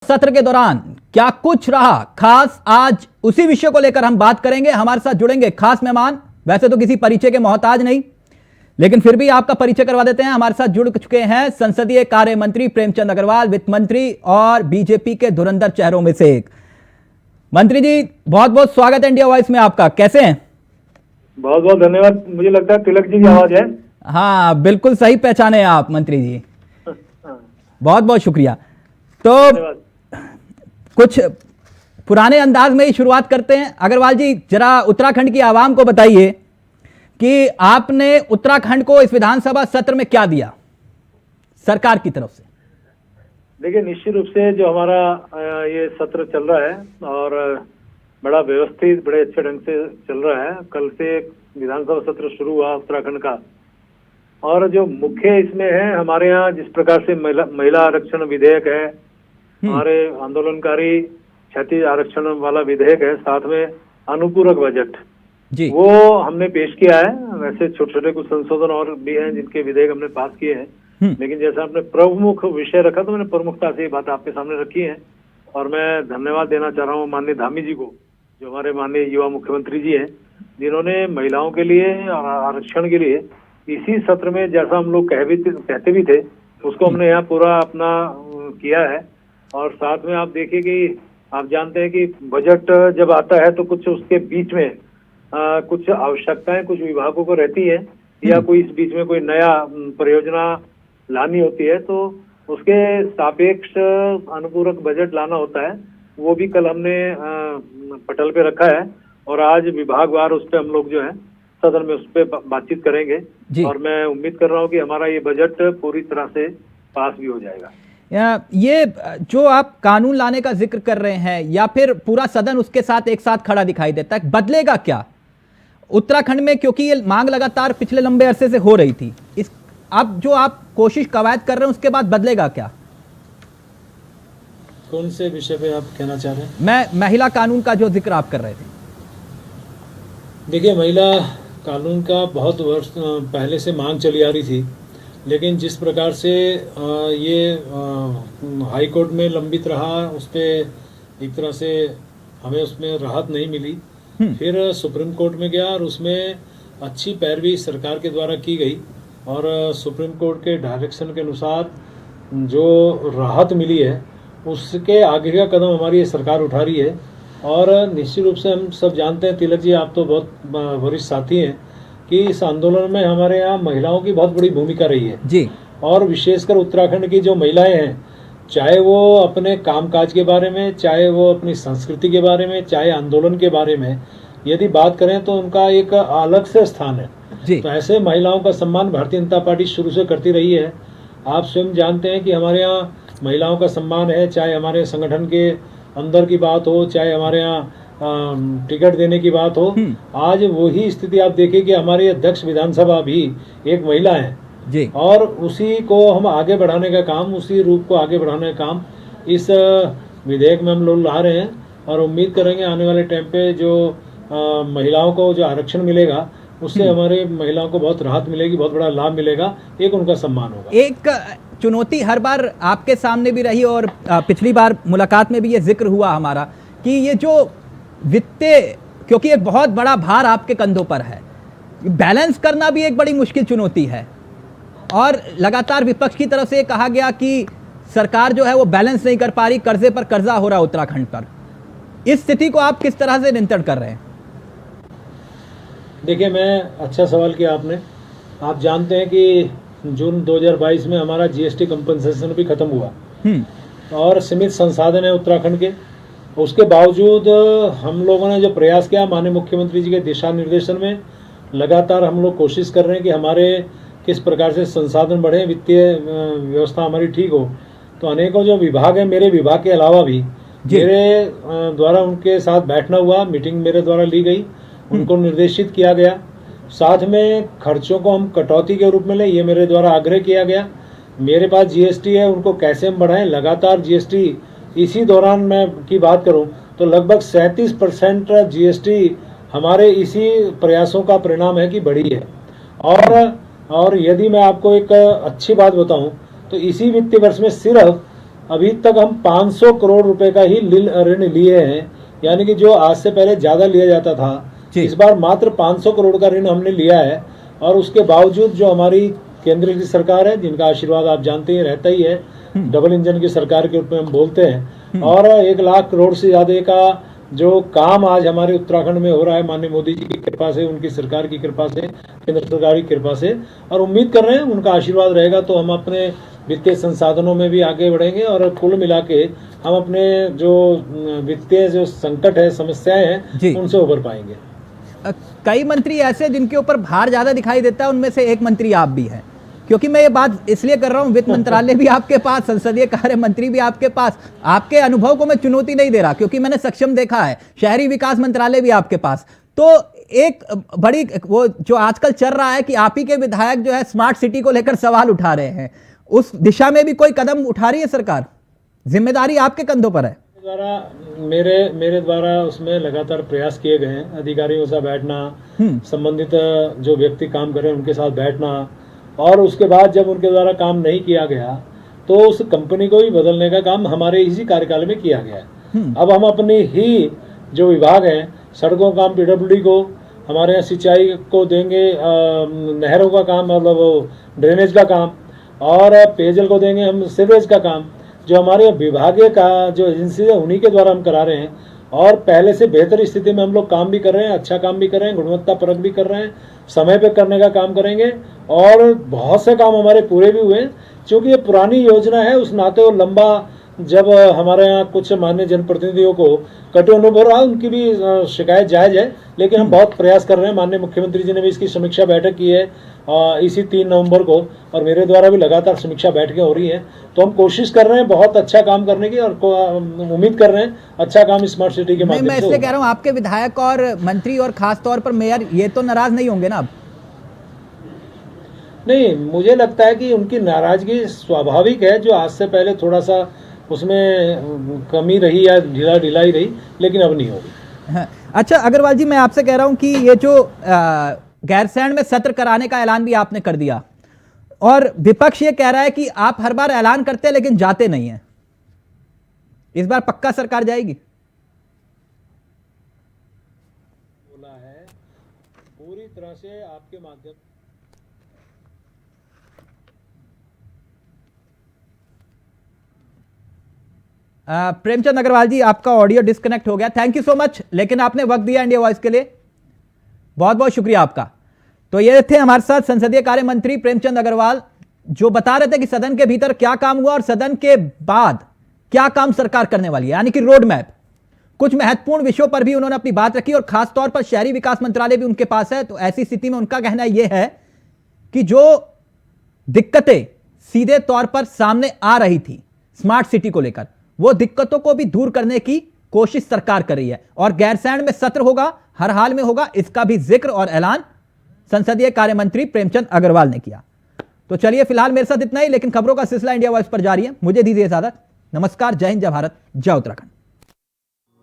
सत्र के दौरान क्या कुछ रहा खास, आज उसी विषय को लेकर हम बात करेंगे। हमारे साथ जुड़ेंगे खास मेहमान, वैसे तो किसी परिचय के मोहताज नहीं, लेकिन फिर भी आपका परिचय करवा देते हैं। हमारे साथ जुड़ चुके हैं संसदीय कार्य मंत्री प्रेमचंद अग्रवाल, वित्त मंत्री और बीजेपी के धुरंधर चेहरों में से एक। मंत्री जी, बहुत बहुत स्वागत है इंडिया वॉइस में आपका। कैसे हैं? बहुत बहुत धन्यवाद। मुझे लगता है तिलक जी की आवाज है। हाँ, बिल्कुल सही पहचाने आप मंत्री जी, बहुत बहुत शुक्रिया। तो कुछ पुराने अंदाज में ही शुरुआत करते हैं। अग्रवाल जी, जरा उत्तराखंड की आवाम को बताइए कि आपने उत्तराखंड को इस विधानसभा सत्र में क्या दिया सरकार की तरफ से। देखिए, निश्चित रूप से जो हमारा ये सत्र चल रहा है और बड़ा व्यवस्थित, बड़े अच्छे ढंग से चल रहा है। कल से विधानसभा सत्र शुरू हुआ उत्तराखंड का, और जो मुख्य इसमें है, हमारे यहाँ जिस प्रकार से महिला आरक्षण विधेयक है, हमारे आंदोलनकारी क्षति आरक्षण वाला विधेयक है, साथ में अनुपूरक बजट जी, वो हमने पेश किया है। वैसे छोटे छोटे कुछ संशोधन और भी हैं जिनके विधेयक हमने पास किए हैं, लेकिन जैसा आपने प्रमुख विषय रखा तो मैंने प्रमुखता से ये बात आपके सामने रखी है। और मैं धन्यवाद देना चाह रहा हूँ माननीय धामी जी को, जो हमारे माननीय युवा मुख्यमंत्री जी हैं, जिन्होंने महिलाओं के लिए और आरक्षण के लिए इसी सत्र में, जैसा हम लोग कहते भी थे, उसको हमने यहाँ पूरा अपना किया है। और साथ में आप देखिए कि आप जानते हैं कि बजट जब आता है तो कुछ उसके बीच में कुछ आवश्यकताएं कुछ विभागों को रहती है, या कोई इस बीच में कोई नया परियोजना लानी होती है, तो उसके सापेक्ष अनुपूरक बजट लाना होता है। वो भी कल हमने पटल पे रखा है, और आज विभागवार उस पर हम लोग जो है सदन में उस पर बातचीत करेंगे। और मैं उम्मीद कर रहा हूँ कि हमारा ये बजट पूरी तरह से पास भी हो जाएगा। ये जो आप कानून लाने का जिक्र कर रहे हैं, या फिर पूरा सदन उसके साथ एक साथ खड़ा दिखाई देता है, बदलेगा क्या उत्तराखंड में? क्योंकि ये मांग लगातार पिछले लंबे अरसे से हो रही थी। इस अब जो आप कोशिश कवायद कर रहे हैं, उसके बाद बदलेगा क्या? कौन से विषय पे आप कहना चाह रहे हैं? मैं महिला कानून का जो जिक्र आप कर रहे थे। देखिए, महिला कानून का बहुत वर्ष पहले से मांग चली आ रही थी, लेकिन जिस प्रकार से ये हाई कोर्ट में लंबित रहा, उस पर एक तरह से हमें उसमें राहत नहीं मिली। फिर सुप्रीम कोर्ट में गया और उसमें अच्छी पैरवी सरकार के द्वारा की गई, और सुप्रीम कोर्ट के डायरेक्शन के अनुसार जो राहत मिली है, उसके आगे का कदम हमारी ये सरकार उठा रही है। और निश्चित रूप से हम सब जानते हैं, तिलक जी आप तो बहुत वरिष्ठ साथी हैं, कि इस आंदोलन में हमारे यहाँ महिलाओं की बहुत बड़ी भूमिका रही है जी। और विशेषकर उत्तराखंड की जो महिलाएं हैं, चाहे वो अपने कामकाज के बारे में, चाहे वो अपनी संस्कृति के बारे में, चाहे आंदोलन के बारे में यदि बात करें, तो उनका एक अलग से स्थान है जी। तो ऐसे महिलाओं का सम्मान भारतीय जनता पार्टी शुरू से करती रही है। आप स्वयं जानते हैं कि हमारे यहाँ महिलाओं का सम्मान है, चाहे हमारे संगठन के अंदर की बात हो, चाहे हमारे यहाँ टिकट देने की बात हो। आज वही स्थिति आप देखिए कि हमारे अध्यक्ष विधानसभा भी एक महिला है जी। और उसी को हम आगे बढ़ाने का काम, उसी रूप को आगे बढ़ाने का काम इस विधेयक में हम लोग ला रहे हैं। और उम्मीद करेंगे आने वाले टाइम पे जो महिलाओं को जो आरक्षण मिलेगा, उससे हमारे महिलाओं को बहुत राहत मिलेगी, बहुत बड़ा लाभ मिलेगा, एक उनका सम्मान होगा। एक चुनौती हर बार आपके सामने भी रही, और पिछली बार मुलाकात में भी ये जिक्र हुआ हमारा, कि ये जो वित्तीय, क्योंकि एक बहुत बड़ा भार आपके कंधों पर है, बैलेंस करना भी एक बड़ी मुश्किल चुनौती है। और लगातार विपक्ष की तरफ से कहा गया कि सरकार जो है वो बैलेंस नहीं कर पा रही, कर्जे पर कर्जा हो रहा है उत्तराखंड पर। इस स्थिति को आप किस तरह से नियंत्रण कर रहे हैं? देखिए, मैं अच्छा सवाल किया आपने। आप जानते हैं कि जून 2022 में हमारा जीएसटी कंपनसेशन भी खत्म हुआ, और सीमित संसाधन है उत्तराखंड के। उसके बावजूद हम लोगों ने जो प्रयास किया, माननीय मुख्यमंत्री जी के दिशा निर्देशन में लगातार हम लोग कोशिश कर रहे हैं कि हमारे किस प्रकार से संसाधन बढ़े, वित्तीय व्यवस्था हमारी ठीक हो। तो अनेकों जो विभाग हैं, मेरे विभाग के अलावा भी मेरे द्वारा उनके साथ बैठना हुआ, मीटिंग मेरे द्वारा ली गई, उनको निर्देशित किया गया। साथ में खर्चों को हम कटौती के रूप में लें, ये मेरे द्वारा आग्रह किया गया। मेरे पास जीएसटी है, उनको कैसे हम बढ़ाएं। लगातार जीएसटी, इसी दौरान मैं की बात करूं तो लगभग 37% जीएसटी हमारे इसी प्रयासों का परिणाम है कि बढ़ी है। और यदि मैं आपको एक अच्छी बात बताऊं, तो इसी वित्तीय वर्ष में सिर्फ अभी तक हम 500 करोड़ रुपए का ही ऋण लिए हैं, यानी कि जो आज से पहले ज्यादा लिया जाता था, इस बार मात्र 500 करोड़ का ऋण हमने लिया है। और उसके बावजूद जो हमारी केंद्र की सरकार है, जिनका आशीर्वाद आप जानते हैं रहता ही है, डबल इंजन की सरकार के रूप में हम बोलते हैं, और 1 लाख करोड़ से ज्यादा का जो काम आज हमारे उत्तराखंड में हो रहा है, माननीय मोदी जी की कृपा से, उनकी सरकार की कृपा से, केंद्र सरकार की कृपा से, और उम्मीद कर रहे हैं उनका आशीर्वाद रहेगा तो हम अपने वित्तीय संसाधनों में भी आगे बढ़ेंगे और कुल मिला के हम अपने जो वित्तीय जो संकट है, समस्याएं हैं, उनसे उबर पाएंगे। कई मंत्री ऐसे जिनके ऊपर भार ज्यादा दिखाई देता है, उनमें से एक मंत्री आप भी हैं, क्योंकि मैं ये बात इसलिए कर रहा हूं, वित्त मंत्रालय भी आपके पास, संसदीय कार्य मंत्री भी आपके पास, आपके अनुभव को मैं चुनौती नहीं दे रहा क्योंकि मैंने सक्षम देखा है, शहरी विकास मंत्रालय भी आपके पास। तो एक बड़ी वो जो आजकल चल रहा है कि आप ही के विधायक जो है स्मार्ट सिटी को लेकर सवाल उठा रहे हैं, उस दिशा में भी कोई कदम उठा रही है सरकार? जिम्मेदारी आपके कंधों पर है। मेरे द्वारा उसमें लगातार प्रयास किए गए हैं, अधिकारियों से बैठना, संबंधित जो व्यक्ति काम कर रहे हैं उनके साथ बैठना, और उसके बाद जब उनके द्वारा काम नहीं किया गया तो उस कंपनी को ही बदलने का काम हमारे इसी कार्यकाल में किया गया है। अब हम अपनी ही जो विभाग है, सड़कों का काम पीडब्ल्यूडी को, हमारे यहाँ सिंचाई को देंगे, नहरों का काम मतलब वो ड्रेनेज का काम, और पेयजल को देंगे हम सीवरेज का काम। जो हमारे विभागीय का जो एजेंसी है उन्हीं के द्वारा हम करा रहे हैं, और पहले से बेहतर स्थिति में हम लोग काम भी कर रहे हैं, अच्छा काम भी कर रहे हैं, गुणवत्ता परक भी कर रहे हैं, समय पे करने का काम करेंगे, और बहुत से काम हमारे पूरे भी हुए। क्योंकि ये पुरानी योजना है, उस नाते वो लंबा, जब हमारे यहाँ कुछ माननीय जनप्रतिनिधियों को कटे अनुभव रहा, उनकी भी शिकायत जायज है, लेकिन हम बहुत प्रयास कर रहे हैं। माननीय मुख्यमंत्री जी ने भी इसकी समीक्षा बैठक की है इसी 3 नवंबर को, और मेरे द्वारा भी लगातार समीक्षा बैठकें हो रही हैं। तो हम कोशिश कर रहे हैं बहुत अच्छा काम करने की, और उम्मीद कर रहे हैं अच्छा काम स्मार्ट सिटी के माध्यम से। मैं इसलिए कह रहा हूँ, आपके विधायक और मंत्री और खास तौर पर मेयर ये तो नाराज नहीं होंगे ना अब? नहीं, मुझे लगता है कि उनकी नाराजगी स्वाभाविक है, जो आज से पहले थोड़ा सा उसमें कमी रही या ढिलाई रही, लेकिन अब नहीं होगी। हाँ। अच्छा अग्रवाल जी, मैं आपसे कह रहा हूं कि ये जो गैरसैंण में सत्र कराने का ऐलान भी आपने कर दिया, और विपक्ष ये कह रहा है कि आप हर बार ऐलान करते हैं लेकिन जाते नहीं हैं, इस बार पक्का सरकार जाएगी? बोला है पूरी तरह से आपके माध्यम। प्रेमचंद अग्रवाल जी, आपका ऑडियो डिस्कनेक्ट हो गया। थैंक यू सो मच, लेकिन आपने वक्त दिया इंडिया वॉइस के लिए, बहुत बहुत शुक्रिया आपका। तो ये थे हमारे साथ संसदीय कार्य मंत्री प्रेमचंद अग्रवाल, जो बता रहे थे कि सदन के भीतर क्या काम हुआ और सदन के बाद क्या काम सरकार करने वाली है, यानी कि रोड मैप। कुछ महत्वपूर्ण विषयों पर भी उन्होंने अपनी बात रखी, और खासतौर पर शहरी विकास मंत्रालय भी उनके पास है। तो ऐसी स्थिति में उनका कहना यह है कि जो दिक्कतें सीधे तौर पर सामने आ रही थी स्मार्ट सिटी को लेकर, वो दिक्कतों को भी दूर करने की कोशिश सरकार कर रही है, और गैरसैंण में सत्र होगा, हर हाल में होगा, इसका भी जिक्र और ऐलान संसदीय कार्य मंत्री प्रेमचंद अग्रवाल ने किया। तो चलिए फिलहाल मेरे साथ इतना ही, लेकिन खबरों का सिलसिला इंडिया वॉइस पर जारी है। मुझे दीजिए इजाजत। नमस्कार, जय हिंद, जय भारत, जय उत्तराखंड।